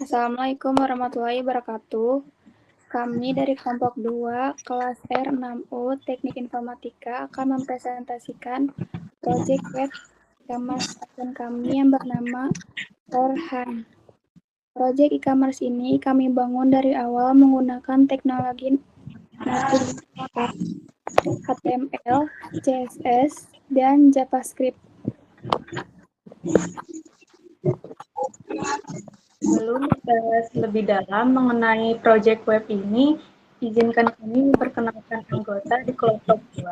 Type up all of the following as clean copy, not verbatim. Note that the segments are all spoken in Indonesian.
Assalamualaikum warahmatullahi wabarakatuh. Kami dari kelompok 2, kelas R6U Teknik Informatika akan mempresentasikan proyek web e-commerce akun kami yang bernama Orhan. Proyek e-commerce ini kami bangun dari awal menggunakan teknologi native HTML, CSS, dan JavaScript. Sebelum membahas lebih dalam mengenai proyek web ini, izinkan kami memperkenalkan anggota di kelompok 2.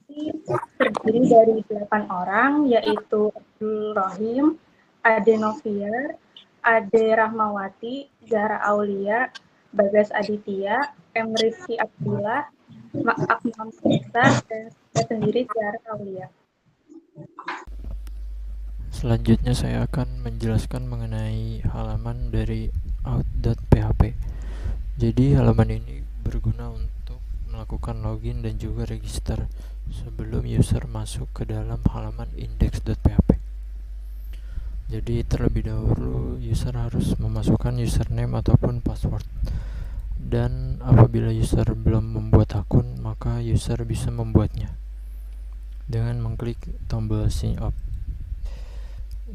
Ini terdiri dari 8 orang, yaitu Abdul Rohim, Ade Noviar, Ade Rahmawati, Zahra Aulia, Bagas Aditya, M. Rizky Abdullah, Akmal Musa, dan saya sendiri Zahra Aulia. Selanjutnya saya akan menjelaskan mengenai halaman dari out.php. Jadi halaman ini berguna untuk melakukan login dan juga register sebelum user masuk ke dalam halaman index.php. Jadi terlebih dahulu user harus memasukkan username ataupun password. Dan apabila user belum membuat akun, maka user bisa membuatnya dengan mengklik tombol sign up.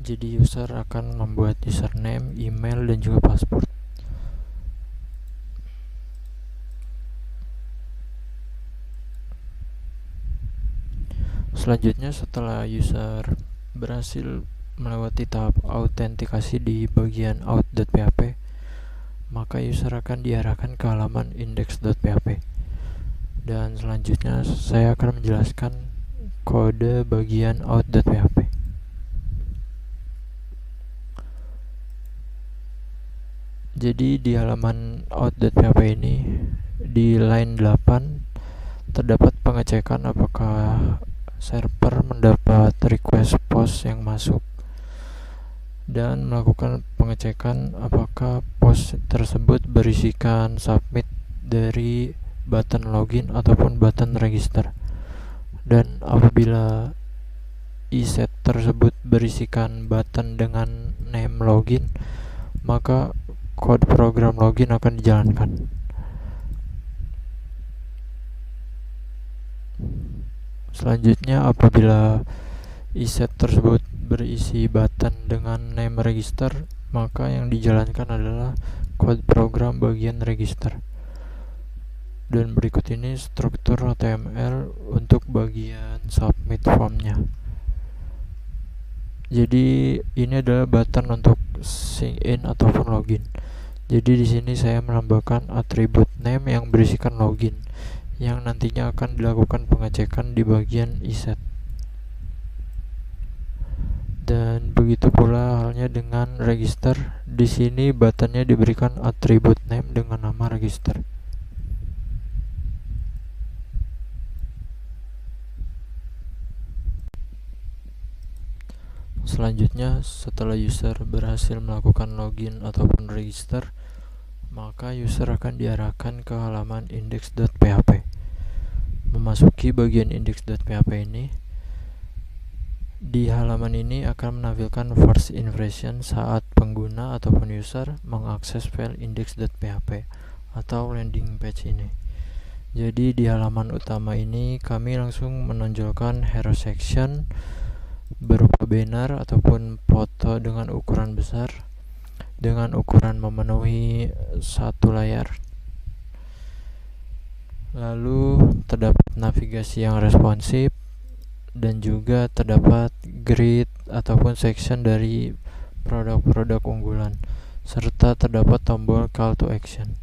Jadi user akan membuat username, email, dan juga password. Selanjutnya, setelah user berhasil melewati tahap autentikasi di bagian out.php, maka user akan diarahkan ke halaman index.php. Dan selanjutnya saya akan menjelaskan kode bagian out.php. Jadi di halaman out.php ini di line 8 terdapat pengecekan apakah server mendapat request post yang masuk dan melakukan pengecekan apakah post tersebut berisikan submit dari button login ataupun button register. Dan apabila e-set tersebut berisikan button dengan name login, maka kode program login akan dijalankan. Selanjutnya, apabila e-set tersebut berisi button dengan name register, maka yang dijalankan adalah kode program bagian register. Dan berikut ini struktur HTML untuk bagian submit formnya. Jadi ini adalah button untuk sign in ataupun login. Jadi di sini saya menambahkan atribut name yang berisikan login, yang nantinya akan dilakukan pengecekan di bagian e-set. Dan begitu pula halnya dengan register. Di sini buttonnya diberikan atribut name dengan nama register. Selanjutnya, setelah user berhasil melakukan login ataupun register, maka user akan diarahkan ke halaman index.php. Memasuki bagian index.php ini, di halaman ini akan menampilkan first impression saat pengguna ataupun user mengakses file index.php atau landing page ini. Jadi di halaman utama ini kami langsung menonjolkan hero section berupa banner ataupun foto dengan ukuran besar dengan ukuran memenuhi satu layar. Lalu terdapat navigasi yang responsif dan juga terdapat grid ataupun section dari produk-produk unggulan serta terdapat tombol call to action.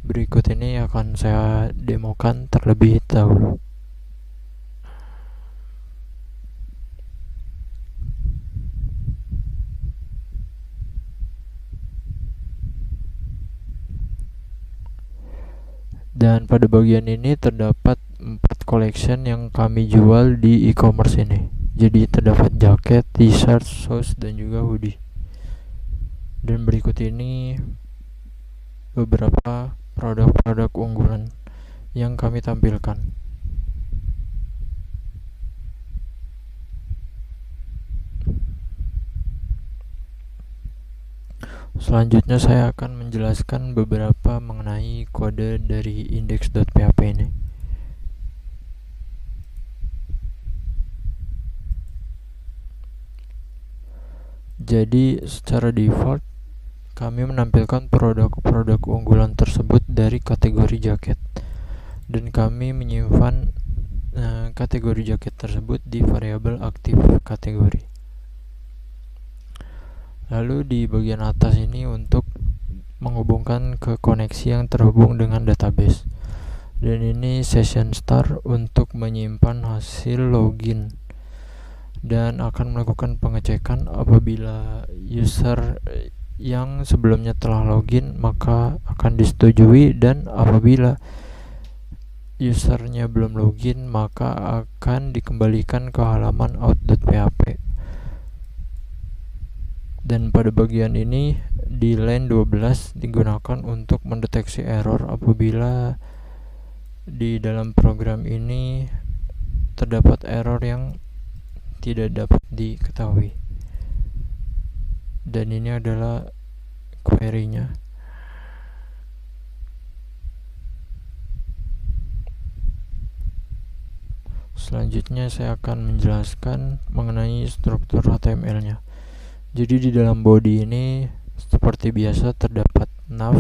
Berikut ini akan saya demokan terlebih dahulu. Dan pada bagian ini terdapat 4 collection yang kami jual di e-commerce ini. Jadi terdapat jaket, t-shirt, shoes, dan juga hoodie. Dan berikut ini beberapa produk-produk unggulan yang kami tampilkan. Selanjutnya saya akan menjelaskan beberapa mengenai kode dari index.php ini. Jadi secara default kami menampilkan produk-produk unggulan tersebut dari kategori jaket, dan kami menyimpan kategori jaket tersebut di variabel aktif kategori. Lalu di bagian atas ini untuk menghubungkan ke koneksi yang terhubung dengan database, dan ini session start untuk menyimpan hasil login dan akan melakukan pengecekan apabila user yang sebelumnya telah login maka akan disetujui, dan apabila usernya belum login maka akan dikembalikan ke halaman out.php. Dan pada bagian ini di line 12 digunakan untuk mendeteksi error apabila di dalam program ini terdapat error yang tidak dapat diketahui. Dan ini adalah query-nya. Selanjutnya saya akan menjelaskan mengenai struktur HTML-nya. Jadi di dalam body ini seperti biasa terdapat nav,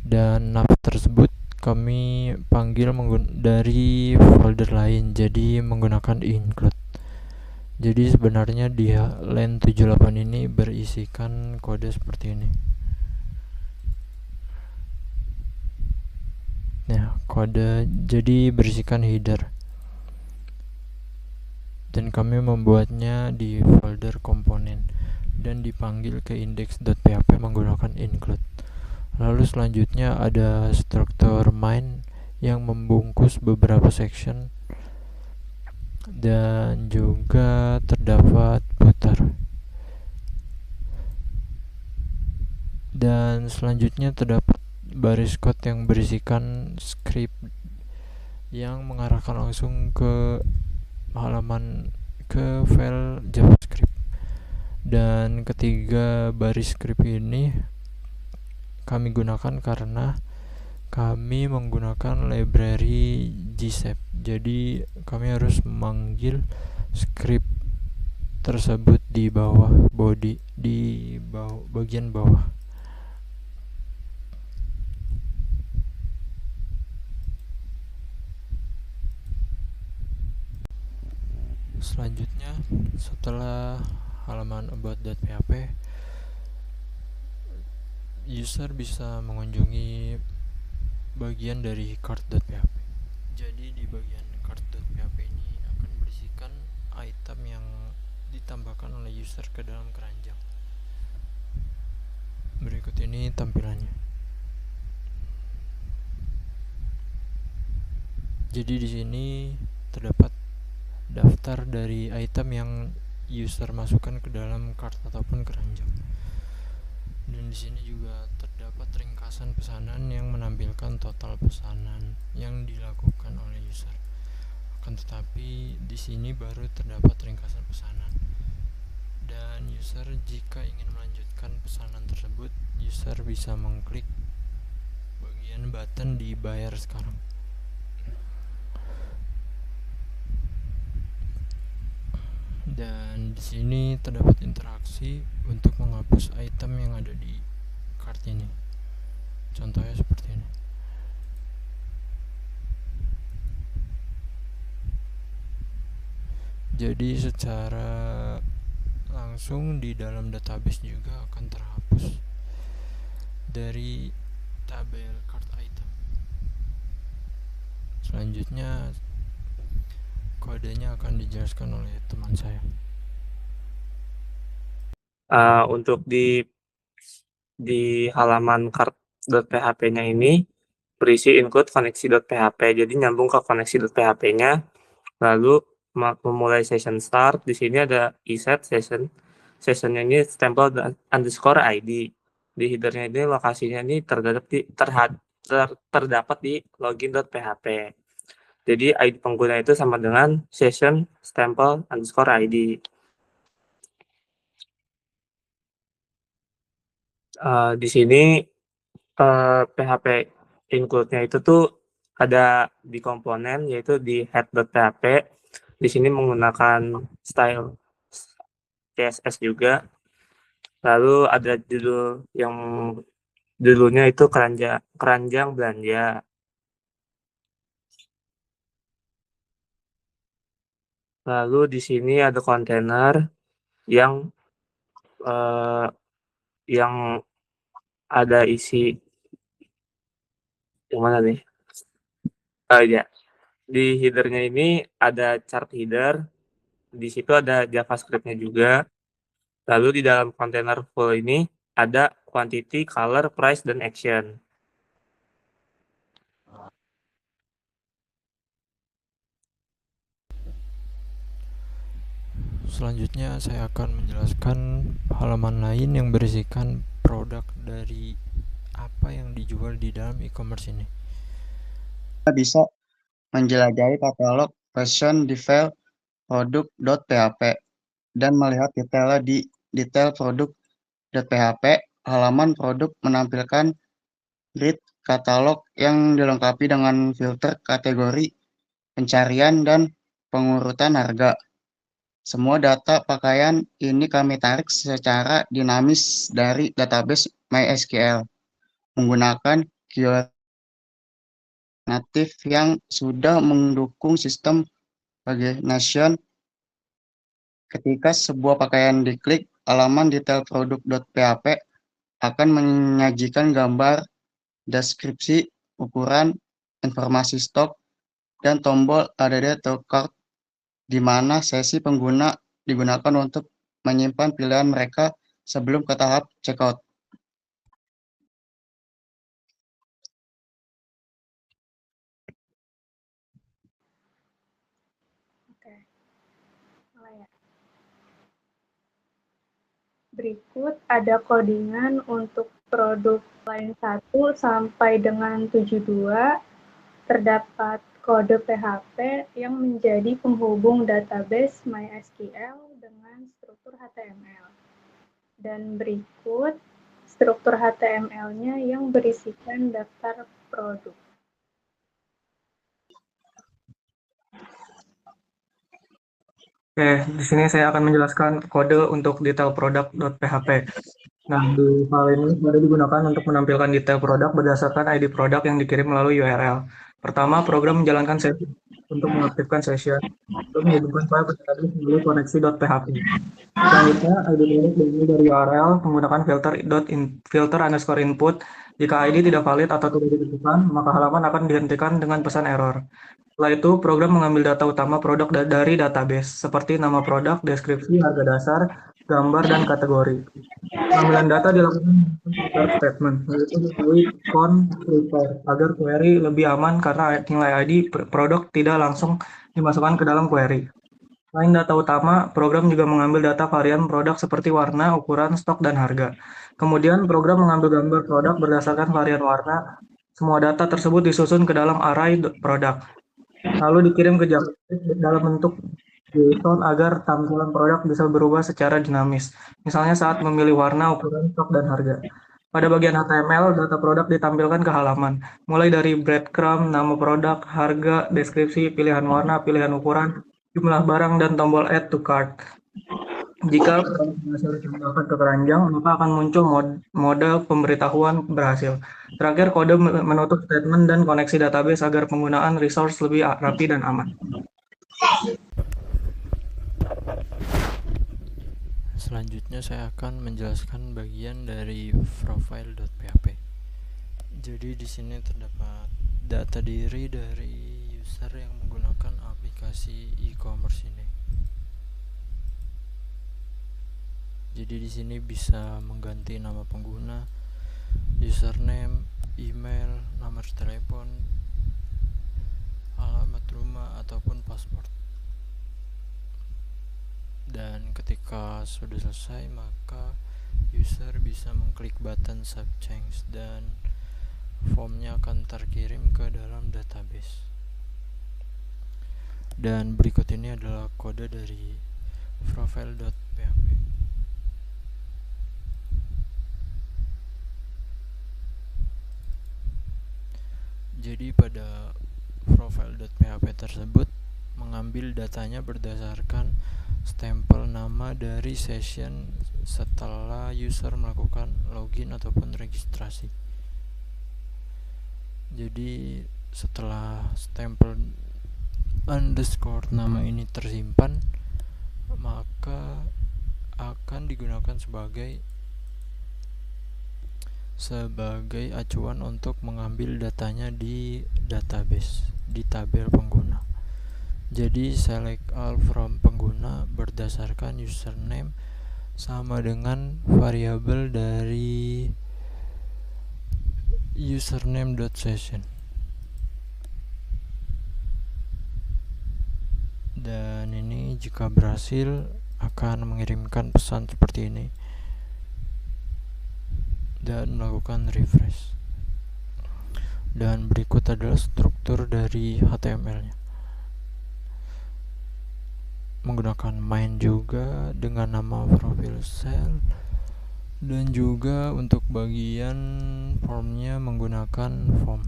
dan nav tersebut kami panggil dari folder lain, jadi menggunakan include. Jadi sebenarnya di line 78 ini berisikan kode seperti ini. Nah, kode jadi berisikan header, dan kami membuatnya di folder komponen dan dipanggil ke index.php menggunakan include. Lalu selanjutnya ada struktur main yang membungkus beberapa section, dan juga terdapat footer. Dan selanjutnya terdapat baris code yang berisikan script yang mengarahkan langsung ke halaman ke file JavaScript. Dan ketiga baris script ini kami gunakan karena kami menggunakan library GShape. Jadi kami harus memanggil script tersebut di bawah body, di bagian bawah. Selanjutnya setelah halaman about.php, user bisa mengunjungi bagian dari cart.php. Jadi di bagian cart.php ini akan berisikan item yang ditambahkan oleh user ke dalam keranjang. Berikut ini tampilannya. Jadi di sini terdapat daftar dari item yang user masukkan ke dalam cart ataupun keranjang. Dan di sini juga terdapat ringkasan pesanan yang menampilkan total pesanan yang dilakukan oleh user. Akan tetapi di sini baru terdapat ringkasan pesanan. Dan user jika ingin melanjutkan pesanan tersebut, user bisa mengklik bagian button di bayar sekarang. Dan di sini terdapat interaksi untuk menghapus item yang ada di cart ini. Contohnya seperti ini. Jadi secara langsung di dalam database juga akan terhapus dari tabel cart item. Selanjutnya kodenya akan dijelaskan oleh teman saya. Untuk di halaman cart.php-nya ini berisi include koneksi.php. Jadi nyambung ke koneksi.php-nya, lalu memulai session start. Di sini ada iset session. Sessionnya ini stempel underscore ID. Di headernya ini lokasinya ini terdapat di login.php. Jadi ID pengguna itu sama dengan session stempel underscore ID. Di sini PHP include-nya itu tuh ada di komponen, yaitu di head.php. Di sini menggunakan style CSS juga. Lalu ada judul yang judulnya itu keranjang belanja. Lalu di sini ada kontainer yang eh, yang ada isi yang mana nih? Oh ya, di header-nya ini ada chart header. Di situ ada JavaScript-nya juga. Lalu di dalam kontainer full ini ada quantity, color, price, dan action. Selanjutnya saya akan menjelaskan halaman lain yang berisikan produk dari apa yang dijual di dalam e-commerce ini. Kita bisa menjelajahi katalog version detail produk.php dan melihat detailnya di detail produk.php. Halaman produk menampilkan grid katalog yang dilengkapi dengan filter kategori, pencarian, dan pengurutan harga. Semua data pakaian ini kami tarik secara dinamis dari database MySQL menggunakan keyword natif yang sudah mendukung sistem pagination. Ketika sebuah pakaian diklik, halaman detail produk.php akan menyajikan gambar, deskripsi, ukuran, informasi stok, dan tombol add to cart, di mana sesi pengguna digunakan untuk menyimpan pilihan mereka sebelum ke tahap checkout. Oke, mulai ya. Berikut ada codingan untuk produk line 1 sampai dengan 72. Terdapat kode PHP yang menjadi penghubung database MySQL dengan struktur HTML. Dan berikut struktur HTML-nya yang berisikan daftar produk. Oke, di sini saya akan menjelaskan kode untuk detail produk.php. Nah, di file ini kode digunakan untuk menampilkan detail produk berdasarkan ID produk yang dikirim melalui URL. Pertama, program menjalankan sesi untuk mengaktifkan session untuk menghubungkan file ke database melalui koneksi.php. Selanjutnya, ID produk diambil dari URL menggunakan filter underscore input. Jika ID tidak valid atau tidak ditentukan, maka halaman akan dihentikan dengan pesan error. Setelah itu, program mengambil data utama produk dari database, seperti nama produk, deskripsi, harga dasar, gambar, dan kategori. Pengambilan data dilakukan menggunakan prepare statement, yaitu melalui const prepare, agar query lebih aman karena nilai ID produk tidak langsung dimasukkan ke dalam query. Selain data utama, program juga mengambil data varian produk seperti warna, ukuran, stok, dan harga. Kemudian, program mengambil gambar produk berdasarkan varian warna. Semua data tersebut disusun ke dalam array produk, lalu dikirim ke JavaScript dalam bentuk JSON agar tampilan produk bisa berubah secara dinamis. Misalnya saat memilih warna, ukuran, stok, dan harga. Pada bagian HTML, data produk ditampilkan ke halaman, mulai dari breadcrumb, nama produk, harga, deskripsi, pilihan warna, pilihan ukuran, jumlah barang, dan tombol add to cart. Jika produk berhasil ditambahkan ke keranjang, maka akan muncul mode pemberitahuan berhasil. Terakhir, kode menutup statement dan koneksi database agar penggunaan resource lebih rapi dan aman. Selanjutnya saya akan menjelaskan bagian dari profile.php. Jadi di sini terdapat data diri dari user yang menggunakan aplikasi e-commerce ini. Jadi di sini bisa mengganti nama pengguna, username, email, nomor telepon, alamat rumah, ataupun paspor. Dan ketika sudah selesai, maka user bisa mengklik button Save Change dan formnya akan terkirim ke dalam database. Dan berikut ini adalah kode dari profile.php. Jadi pada profile.php tersebut mengambil datanya berdasarkan stempel nama dari session setelah user melakukan login ataupun registrasi. Jadi setelah stempel underscore nama ini tersimpan, maka akan digunakan sebagai acuan untuk mengambil datanya di database di tabel pengguna. Jadi select all from pengguna berdasarkan username sama dengan variabel dari username.session. Dan ini jika berhasil akan mengirimkan pesan seperti ini dan melakukan refresh. Dan berikut adalah struktur dari HTML-nya. Menggunakan main juga dengan nama profile cell, dan juga untuk bagian formnya menggunakan form.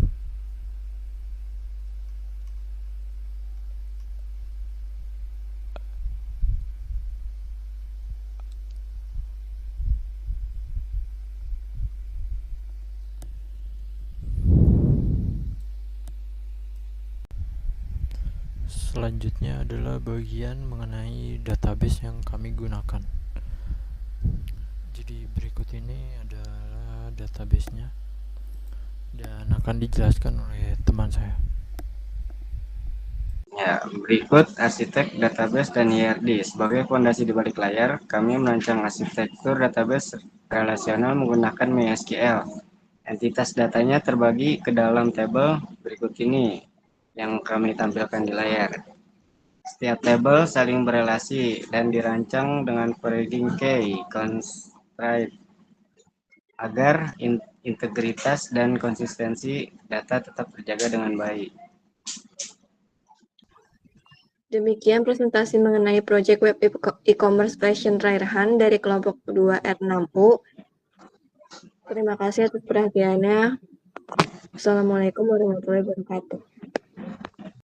Selanjutnya adalah bagian mengenai database yang kami gunakan. Jadi berikut ini adalah database-nya dan akan dijelaskan oleh teman saya. Ya, berikut arsitek database dan IRD. Sebagai fondasi di balik layar, kami merancang arsitektur database relasional menggunakan MySQL. Entitas datanya terbagi ke dalam tabel berikut ini yang kami tampilkan di layar. Setiap tabel saling berelasi dan dirancang dengan padding key constraint agar integritas dan konsistensi data tetap terjaga dengan baik. Demikian presentasi mengenai proyek web e-commerce Fashion Raihan dari kelompok 2 R6U. Terima kasih atas perhatiannya. Assalamualaikum warahmatullahi wabarakatuh.